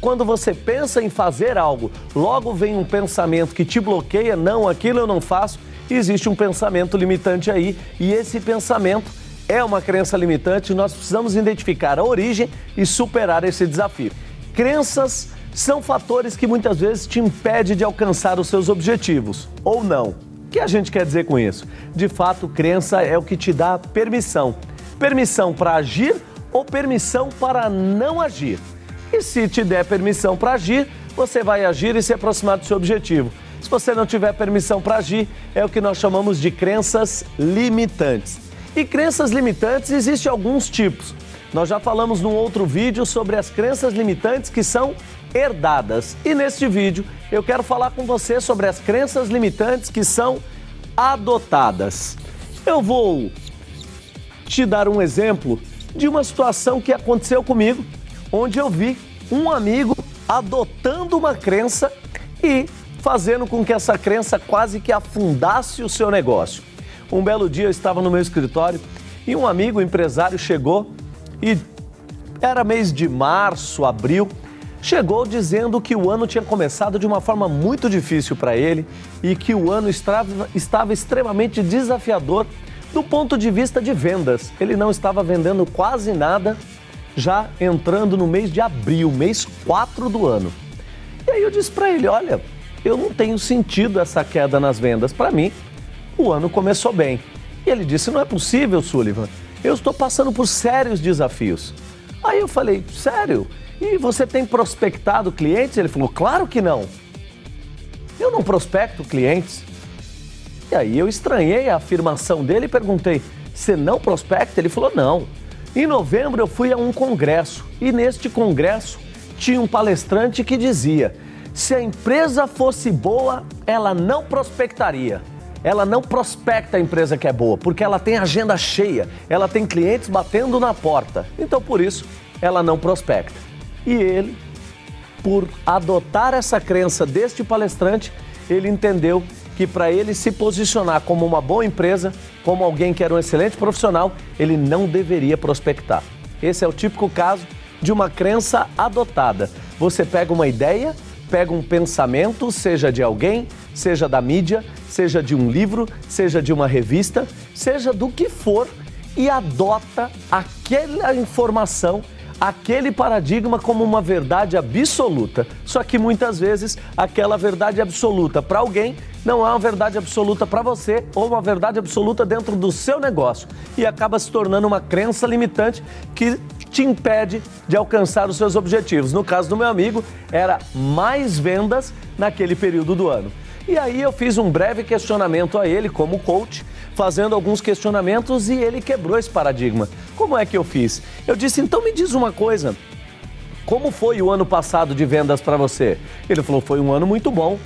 quando você pensa em fazer algo, logo vem um pensamento que te bloqueia, não, aquilo eu não faço, existe um pensamento limitante aí e esse pensamento é uma crença limitante. Nós precisamos identificar a origem e superar esse desafio. Crenças são fatores que muitas vezes te impedem de alcançar os seus objetivos, ou não. O que a gente quer dizer com isso? De fato, crença é o que te dá permissão. Permissão para agir ou permissão para não agir. E se te der permissão para agir, você vai agir e se aproximar do seu objetivo. Se você não tiver permissão para agir, é o que nós chamamos de crenças limitantes. E crenças limitantes existem alguns tipos. Nós já falamos num outro vídeo sobre as crenças limitantes que são herdadas. E neste vídeo eu quero falar com você sobre as crenças limitantes que são adotadas. Eu vou te dar um exemplo de uma situação que aconteceu comigo, onde eu vi um amigo adotando uma crença e fazendo com que essa crença quase que afundasse o seu negócio. Um belo dia eu estava no meu escritório e um amigo empresário chegou e era mês de março, abril, chegou dizendo que o ano tinha começado de uma forma muito difícil para ele e que o ano estava extremamente desafiador do ponto de vista de vendas. Ele não estava vendendo quase nada, já entrando no mês de abril, mês 4 do ano. E aí eu disse para ele, olha, eu não tenho sentido essa queda nas vendas. Para mim, o ano começou bem. E ele disse, não é possível, Sullivan, eu estou passando por sérios desafios. Aí eu falei, sério? E você tem prospectado clientes? Ele falou, claro que não. Eu não prospecto clientes. E aí eu estranhei a afirmação dele e perguntei, você não prospecta? Ele falou, não. Em novembro eu fui a um congresso e neste congresso tinha um palestrante que dizia, se a empresa fosse boa, ela não prospectaria. Ela não prospecta a empresa que é boa, porque ela tem agenda cheia, ela tem clientes batendo na porta. Então, por isso, ela não prospecta. E ele, por adotar essa crença deste palestrante, ele entendeu que para ele se posicionar como uma boa empresa, como alguém que era um excelente profissional, ele não deveria prospectar. Esse é o típico caso de uma crença adotada. Você pega uma ideia, pega um pensamento, seja de alguém, seja da mídia, seja de um livro, seja de uma revista, seja do que for, e adota aquela informação, aquele paradigma como uma verdade absoluta. Só que muitas vezes aquela verdade absoluta para alguém não é uma verdade absoluta para você ou uma verdade absoluta dentro do seu negócio e acaba se tornando uma crença limitante que te impede de alcançar os seus objetivos. No caso do meu amigo, era mais vendas naquele período do ano. E aí eu fiz um breve questionamento a ele como coach, fazendo alguns questionamentos e ele quebrou esse paradigma. Como é que eu fiz? Eu disse, então me diz uma coisa, como foi o ano passado de vendas para você? Ele falou, foi um ano muito bom.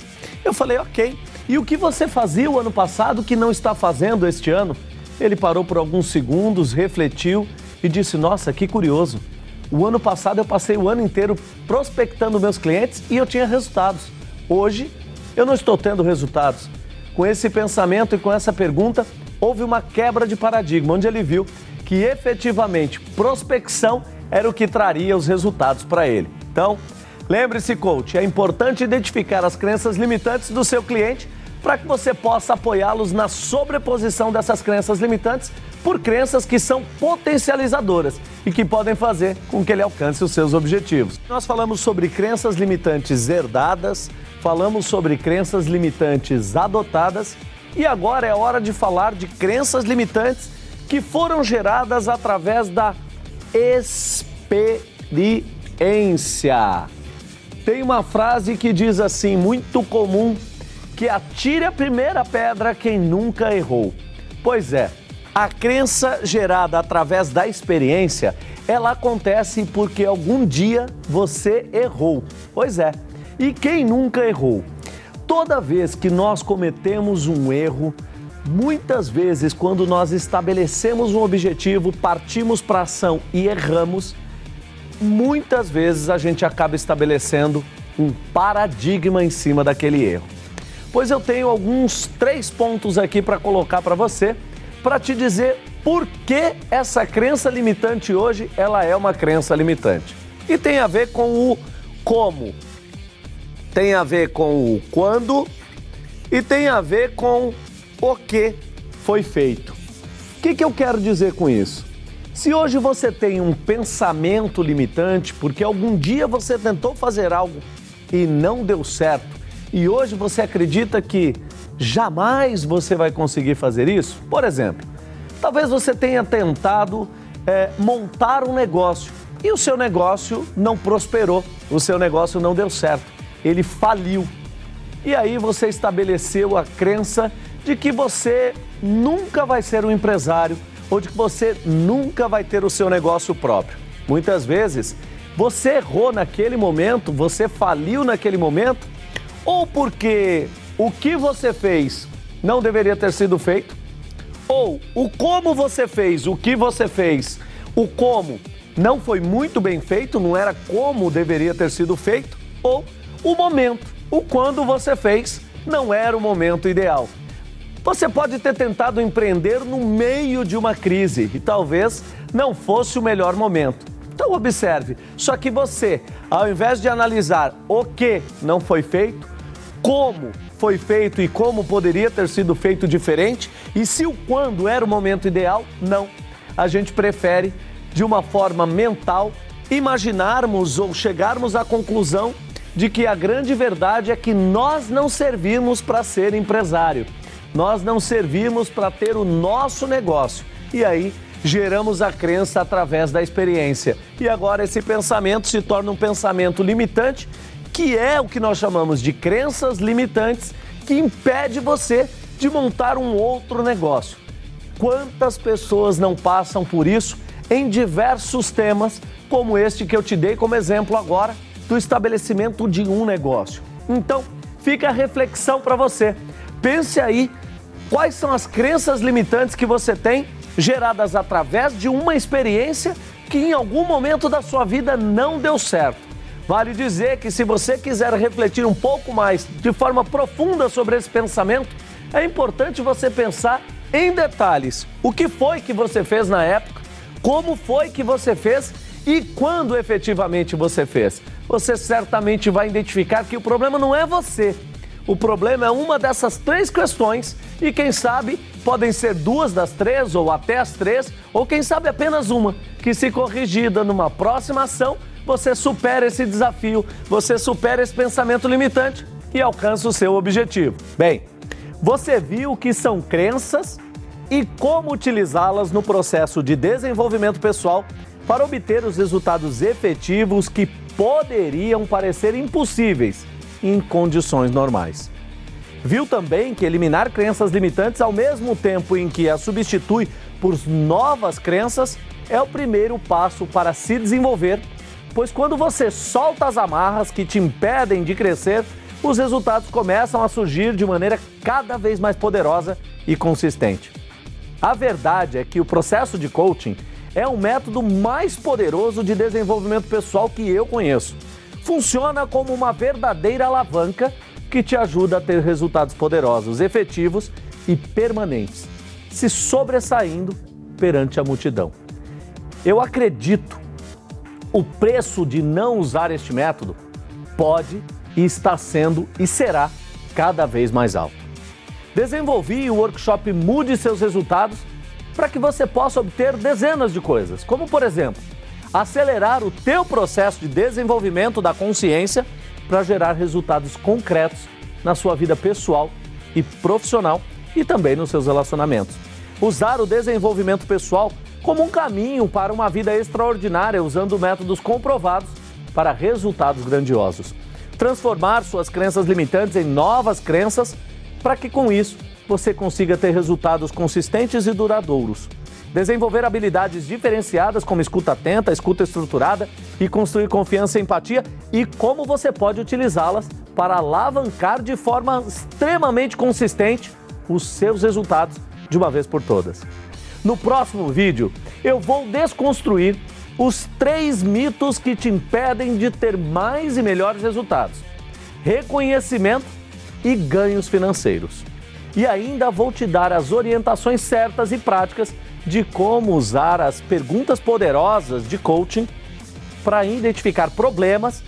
Eu falei, ok. E o que você fazia o ano passado que não está fazendo este ano? Ele parou por alguns segundos, refletiu e disse, nossa, que curioso. O ano passado eu passei o ano inteiro prospectando meus clientes e eu tinha resultados. Hoje eu não estou tendo resultados. Com esse pensamento e com essa pergunta, houve uma quebra de paradigma, onde ele viu que efetivamente prospecção era o que traria os resultados para ele. Então, lembre-se, coach, é importante identificar as crenças limitantes do seu cliente para que você possa apoiá-los na sobreposição dessas crenças limitantes por crenças que são potencializadoras e que podem fazer com que ele alcance os seus objetivos. Nós falamos sobre crenças limitantes herdadas, falamos sobre crenças limitantes adotadas e agora é hora de falar de crenças limitantes que foram geradas através da experiência. Tem uma frase que diz assim, muito comum, que atire a primeira pedra quem nunca errou. Pois é, a crença gerada através da experiência, ela acontece porque algum dia você errou. Pois é, e quem nunca errou? Toda vez que nós cometemos um erro, muitas vezes quando nós estabelecemos um objetivo, partimos para a ação e erramos, muitas vezes a gente acaba estabelecendo um paradigma em cima daquele erro. Pois eu tenho alguns 3 pontos aqui para colocar para você, para te dizer por que essa crença limitante hoje, ela é uma crença limitante. E tem a ver com o como, tem a ver com o quando e tem a ver com o que foi feito. O que eu quero dizer com isso? Se hoje você tem um pensamento limitante, porque algum dia você tentou fazer algo e não deu certo, e hoje você acredita que jamais você vai conseguir fazer isso? Por exemplo, talvez você tenha tentado montar um negócio e o seu negócio não prosperou, o seu negócio não deu certo, ele faliu. E aí você estabeleceu a crença de que você nunca vai ser um empresário ou de que você nunca vai ter o seu negócio próprio. Muitas vezes você errou naquele momento, você faliu naquele momento, ou porque o que você fez não deveria ter sido feito, ou o como você fez, o que você fez, o como não foi muito bem feito, não era como deveria ter sido feito, ou o momento, o quando você fez, não era o momento ideal. Você pode ter tentado empreender no meio de uma crise e talvez não fosse o melhor momento. Então observe, só que você, ao invés de analisar o que não foi feito, como foi feito e como poderia ter sido feito diferente, e se o quando era o momento ideal, não. A gente prefere, de uma forma mental, imaginarmos ou chegarmos à conclusão de que a grande verdade é que nós não servimos para ser empresário. Nós não servimos para ter o nosso negócio. E aí, geramos a crença através da experiência. E agora esse pensamento se torna um pensamento limitante, que é o que nós chamamos de crenças limitantes, que impede você de montar um outro negócio. Quantas pessoas não passam por isso em diversos temas, como este que eu te dei como exemplo agora, do estabelecimento de um negócio. Então, fica a reflexão para você. Pense aí, quais são as crenças limitantes que você tem, geradas através de uma experiência que em algum momento da sua vida não deu certo. Vale dizer que se você quiser refletir um pouco mais, de forma profunda sobre esse pensamento, é importante você pensar em detalhes. O que foi que você fez na época? Como foi que você fez? E quando efetivamente você fez? Você certamente vai identificar que o problema não é você. O problema é uma dessas 3 questões e quem sabe podem ser 2 das 3 ou até as 3 ou quem sabe apenas uma, que se corrigida numa próxima ação, você supera esse desafio, você supera esse pensamento limitante e alcança o seu objetivo. Bem, você viu o que são crenças e como utilizá-las no processo de desenvolvimento pessoal para obter os resultados efetivos que poderiam parecer impossíveis em condições normais. Viu também que eliminar crenças limitantes ao mesmo tempo em que as substitui por novas crenças é o primeiro passo para se desenvolver, pois quando você solta as amarras que te impedem de crescer, os resultados começam a surgir de maneira cada vez mais poderosa e consistente. A verdade é que o processo de coaching é o método mais poderoso de desenvolvimento pessoal que eu conheço. Funciona como uma verdadeira alavanca que te ajuda a ter resultados poderosos, efetivos e permanentes, se sobressaindo perante a multidão. Eu acredito, o preço de não usar este método pode e está sendo e será cada vez mais alto. Desenvolvi o workshop Mude Seus Resultados para que você possa obter dezenas de coisas, como por exemplo, acelerar o teu processo de desenvolvimento da consciência para gerar resultados concretos na sua vida pessoal e profissional e também nos seus relacionamentos. Usar o desenvolvimento pessoal como um caminho para uma vida extraordinária usando métodos comprovados para resultados grandiosos. Transformar suas crenças limitantes em novas crenças para que com isso você consiga ter resultados consistentes e duradouros. Desenvolver habilidades diferenciadas como escuta atenta, escuta estruturada e construir confiança e empatia e como você pode utilizá-las para alavancar de forma extremamente consistente os seus resultados de uma vez por todas. No próximo vídeo, eu vou desconstruir os 3 mitos que te impedem de ter mais e melhores resultados, reconhecimento e ganhos financeiros. E ainda vou te dar as orientações certas e práticas de como usar as perguntas poderosas de coaching para identificar problemas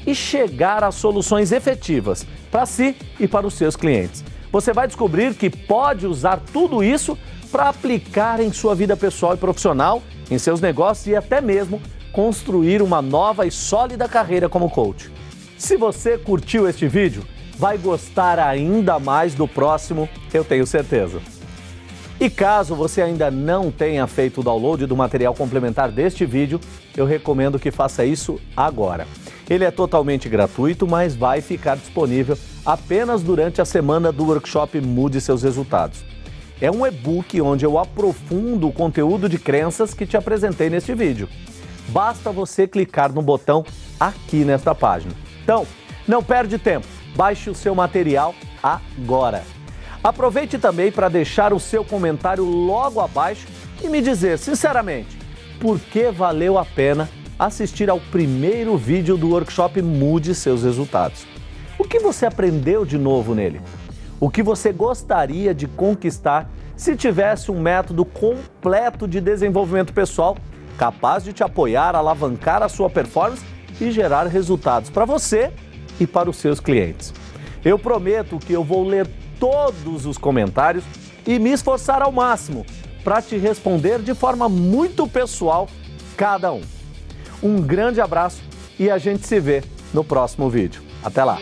e chegar a soluções efetivas para si e para os seus clientes. Você vai descobrir que pode usar tudo isso para aplicar em sua vida pessoal e profissional, em seus negócios e até mesmo construir uma nova e sólida carreira como coach. Se você curtiu este vídeo, vai gostar ainda mais do próximo, eu tenho certeza. E caso você ainda não tenha feito o download do material complementar deste vídeo, eu recomendo que faça isso agora. Ele é totalmente gratuito, mas vai ficar disponível apenas durante a semana do workshop Mude Seus Resultados. É um e-book onde eu aprofundo o conteúdo de crenças que te apresentei neste vídeo. Basta você clicar no botão aqui nesta página. Então, não perde tempo, baixe o seu material agora. Aproveite também para deixar o seu comentário logo abaixo e me dizer, sinceramente, por que valeu a pena assistir ao primeiro vídeo do workshop Mude Seus Resultados. O que você aprendeu de novo nele? O que você gostaria de conquistar se tivesse um método completo de desenvolvimento pessoal capaz de te apoiar, alavancar a sua performance e gerar resultados para você e para os seus clientes? Eu prometo que eu vou ler todos os comentários e me esforçar ao máximo para te responder de forma muito pessoal cada um. Um grande abraço e a gente se vê no próximo vídeo. Até lá!